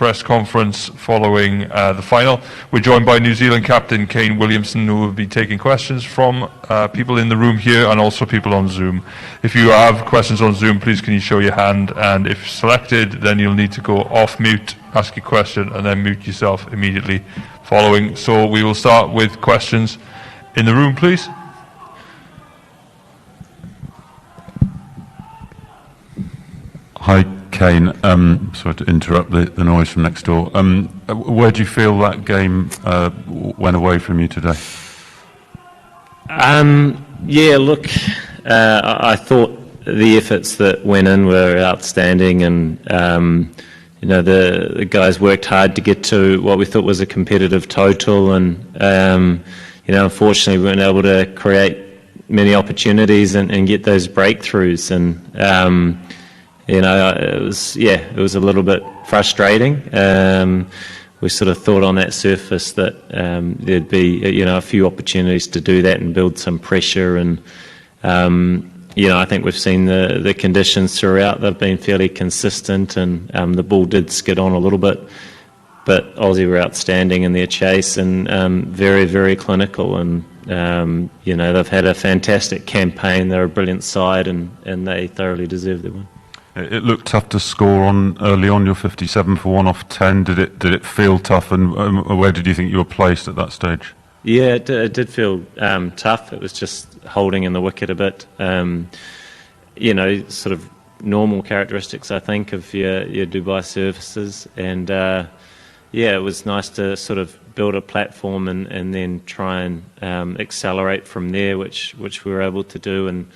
press conference following the final. We're joined by New Zealand captain Kane Williamson, who will be taking questions from people in the room here and also people on Zoom. If you have questions on Zoom, please can you show your hand, and if selected, then you'll need to go off mute, ask your question, and then mute yourself immediately following. So we will start with questions in the room, please. Hi, Kane. Sorry to interrupt the noise from next door. Where do you feel that game went away from you today? Yeah, look, I thought the efforts that went in were outstanding, and you know, the guys worked hard to get to what we thought was a competitive total, and you know, unfortunately we weren't able to create many opportunities and get those breakthroughs, and you know, it was a little bit frustrating. We sort of thought on that surface that there'd be, you know, a few opportunities to do that and build some pressure, and you know, I think we've seen the conditions throughout. They've been fairly consistent, and the ball did skid on a little bit, but Aussie were outstanding in their chase and very, very clinical, and you know, they've had a fantastic campaign. They're a brilliant side, and they thoroughly deserve their win. It looked tough to score on early on. You're 57 for 1 off 10. Did it feel tough, and where did you think you were placed at that stage? Yeah, it did feel tough. It was just holding in the wicket a bit. You know, sort of normal characteristics, I think, of your Dubai services, and yeah, it was nice to sort of build a platform and then try and accelerate from there, which we were able to do. And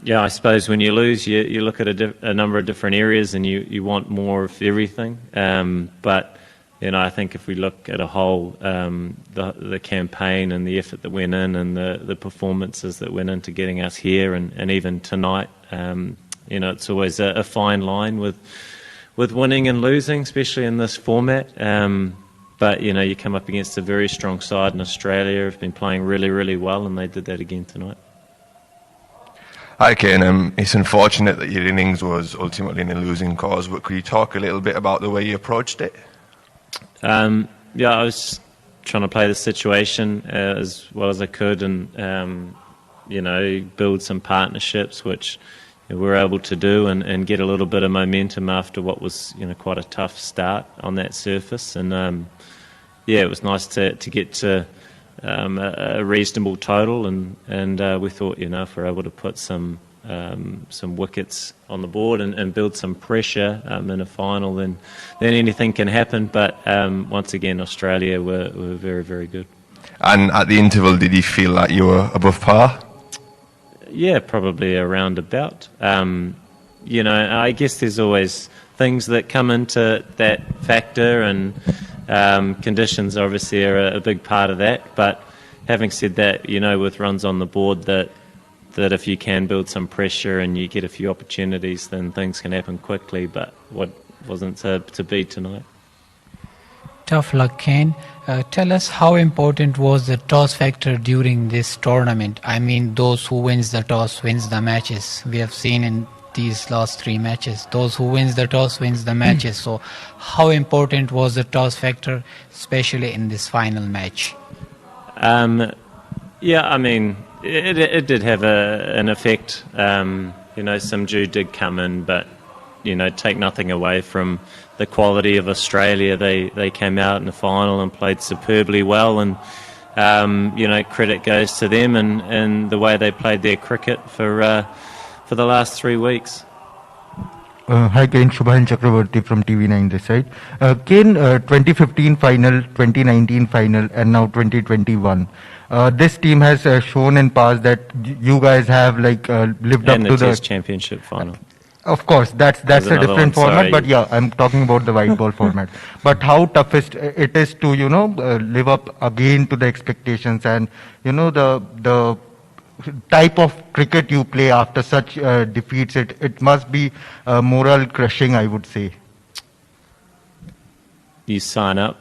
yeah, I suppose when you lose, you look at a number of different areas and you want more of everything. But you know, I think if we look at a whole, the campaign and the effort that went in and the performances that went into getting us here and even tonight, you know, it's always a fine line with winning and losing, especially in this format. But you know, you come up against a very strong side in Australia. Have been playing really, really well, and they did that again tonight. Hi, Kane. It's unfortunate that your innings was ultimately in a losing cause, but could you talk a little bit about the way you approached it? Yeah, I was trying to play the situation as well as I could, and you know, build some partnerships, which we were able to do, and get a little bit of momentum after what was, you know, quite a tough start on that surface. And yeah, it was nice to get to a reasonable total, and we thought, you know, if we're able to put some wickets on the board and build some pressure in a final, then anything can happen. But once again, Australia were very, very good. And at the interval, did you feel like you were above par? Yeah, probably around about. You know, I guess there's always things that come into that factor, and conditions obviously are a big part of that. But having said that, you know, with runs on the board, that if you can build some pressure and you get a few opportunities, then things can happen quickly. But what wasn't to be tonight. Tough luck, Kane. Tell us, how important was the toss factor during this tournament? I mean, those who wins the toss wins the matches. We have seen in these last 3 matches, those who wins the toss wins the matches. So how important was the toss factor, especially in this final match? Yeah, I mean, it did have an effect. You know, some dew did come in, but you know, take nothing away from the quality of Australia. They came out in the final and played superbly well, and you know, credit goes to them and the way they played their cricket for the last 3 weeks. Hi, Kane. Shubhan Chakraborty from TV9 this side. Kane, 2015 final, 2019 final, and now 2021. This team has shown in past that you guys have lived up to the Test Championship final. Of course, that's a different format, but yeah, I'm talking about the white ball format. But how toughest it is to, you know, live up again to the expectations, and you know, the type of cricket you play after such defeats, it must be moral crushing, I would say. You sign up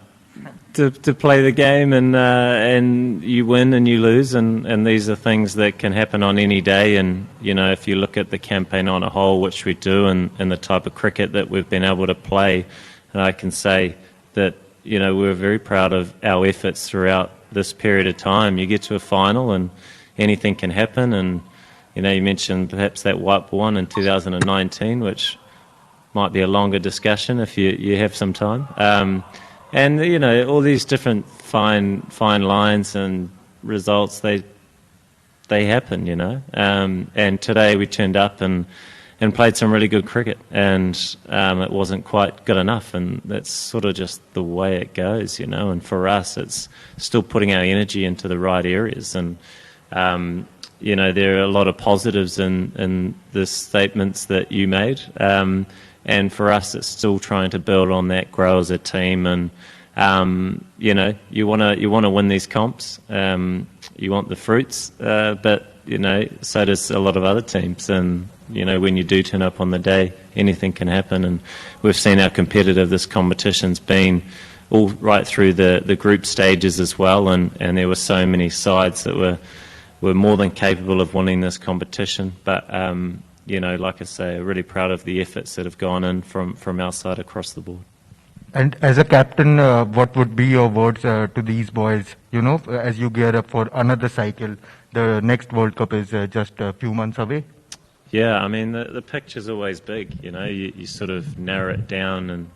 to play the game, and you win and you lose, and these are things that can happen on any day. And you know, if you look at the campaign on a whole, which we do, and the type of cricket that we've been able to play, I can say that, we're very proud of our efforts throughout this period of time. You get to a final and anything can happen, and, you mentioned perhaps that white ball one in 2019, which might be a longer discussion if you have some time. And, all these different fine lines and results, they happen, and today we turned up and played some really good cricket, and it wasn't quite good enough, and that's sort of just the way it goes, and for us it's still putting our energy into the right areas, and there are a lot of positives in the statements that you made, and for us it's still trying to build on that, grow as a team, and you want to win these comps, you want the fruits, but so does a lot of other teams, and when you do turn up on the day, anything can happen, and we've seen how competitive this competition's been all right through the group stages as well, and there were so many sides that were more than capable of winning this competition, but like I say, really proud of the efforts that have gone in from our side across the board. And as a captain, what would be your words to these boys, as you gear up for another cycle? The next World Cup is just a few months away. Yeah, I mean, the picture's always big, you sort of narrow it down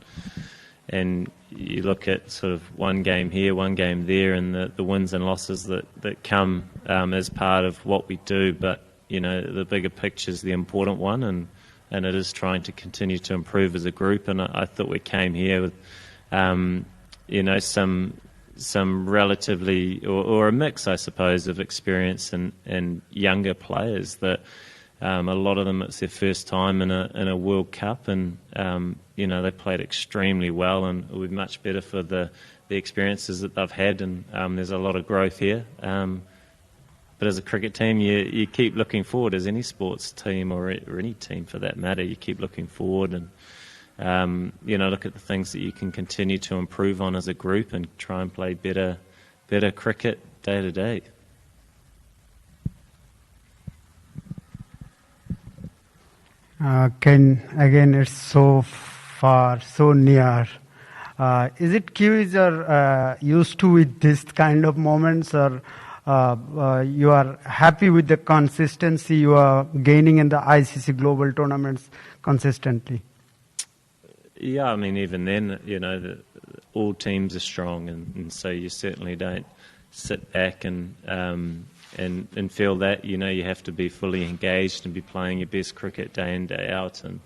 and you look at sort of one game here, one game there, and the wins and losses that come as part of what we do, but, the bigger picture's the important one, and it is trying to continue to improve as a group, and I thought we came here with, some relatively, or a mix, I suppose, of experience and younger players that a lot of them, it's their first time in a World Cup, and they played extremely well, and it would be much better for the experiences that they've had, and there's a lot of growth here. But as a cricket team, you keep looking forward, as any sports team or any team for that matter, you keep looking forward and look at the things that you can continue to improve on as a group and try and play better cricket day to day. Ken, again, it's so far, so near. Is it Kiwis are used to with this kind of moments, or you are happy with the consistency you are gaining in the ICC global tournaments consistently? Yeah, I mean, even then, all teams are strong, and so you certainly don't sit back and feel that, you have to be fully engaged and be playing your best cricket day in, day out. And,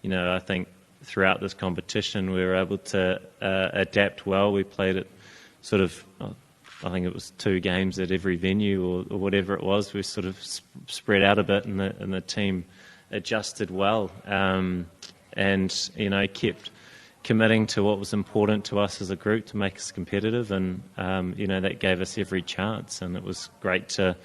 I think throughout this competition we were able to adapt well. We played it sort of, I think it was 2 games at every venue or whatever it was. We sort of spread out a bit, and the team adjusted well, and kept committing to what was important to us as a group to make us competitive, and that gave us every chance, and it was great to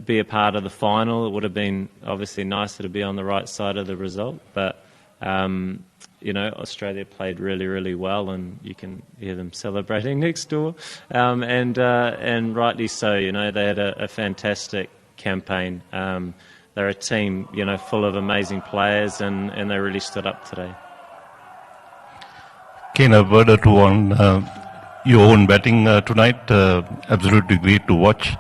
be a part of the final. It would have been obviously nicer to be on the right side of the result, but Australia played really, really well, and you can hear them celebrating next door, and rightly so. They had a fantastic campaign. They're a team, full of amazing players, and they really stood up today. Kane, a word or two on your own batting tonight. Absolutely great to watch.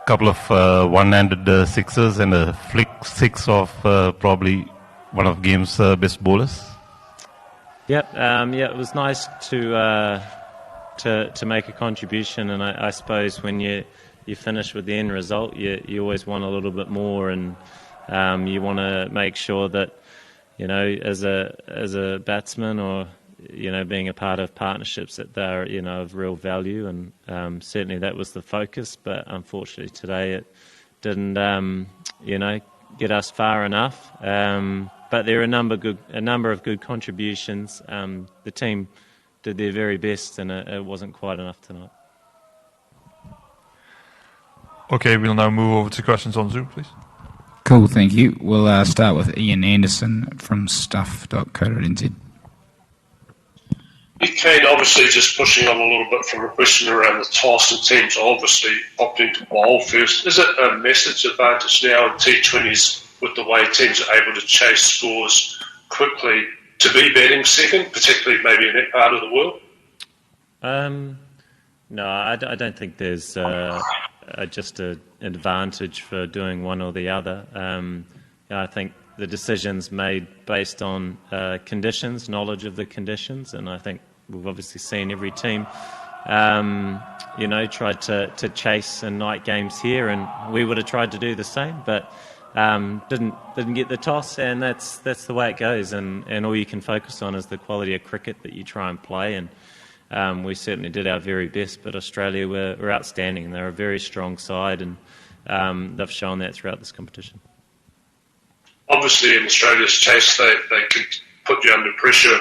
Couple of one-handed sixes and a flick six of probably one of game's best bowlers. Yep, it was nice to make a contribution, and I suppose when you finish with the end result, you always want a little bit more, and you want to make sure that as a batsman or being a part of partnerships that they're of real value, and certainly that was the focus. But unfortunately today it didn't get us far enough. But there are a number of good contributions. The team did their very best, and it wasn't quite enough tonight. Okay, we'll now move over to questions on Zoom, please. Cool, thank you. We'll start with Ian Anderson from stuff.co.nz. Kane, obviously just pushing on a little bit from a question around the toss, and teams obviously opting to bowl first. Is it a message advantage now in T20s with the way teams are able to chase scores quickly to be batting second, particularly maybe in that part of the world? No, I don't think there's just an advantage for doing one or the other. I think the decision's made based on conditions, knowledge of the conditions, and I think we've obviously seen every team, tried to chase in night games here, and we would have tried to do the same, but didn't get the toss, and that's the way it goes. And all you can focus on is the quality of cricket that you try and play, and we certainly did our very best. But Australia were outstanding. They're a very strong side, and they've shown that throughout this competition. Obviously, in Australia's chase, they could put you under pressure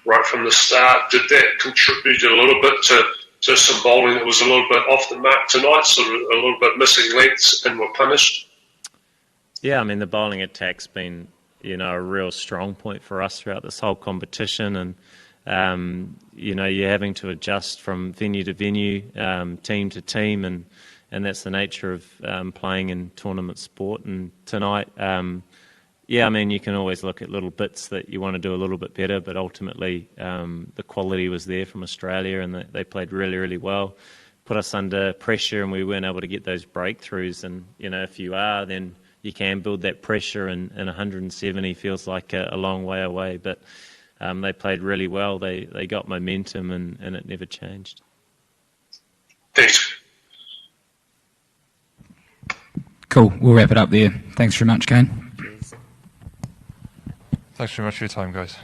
right from the start. Did that contribute a little bit to some bowling that was a little bit off the mark tonight, sort of a little bit missing lengths, and were punished? Yeah, I mean, the bowling attack's been, a real strong point for us throughout this whole competition, and you're having to adjust from venue to venue, team to team, and that's the nature of playing in tournament sport. And tonight, you can always look at little bits that you want to do a little bit better, but ultimately the quality was there from Australia, and they played really, really well, put us under pressure, and we weren't able to get those breakthroughs. And, if you are, then you can build that pressure, and 170 feels like a long way away. But they played really well. They got momentum, and it never changed. Thanks. Cool. We'll wrap it up there. Thanks very much, Kane. Thanks very much for your time, guys.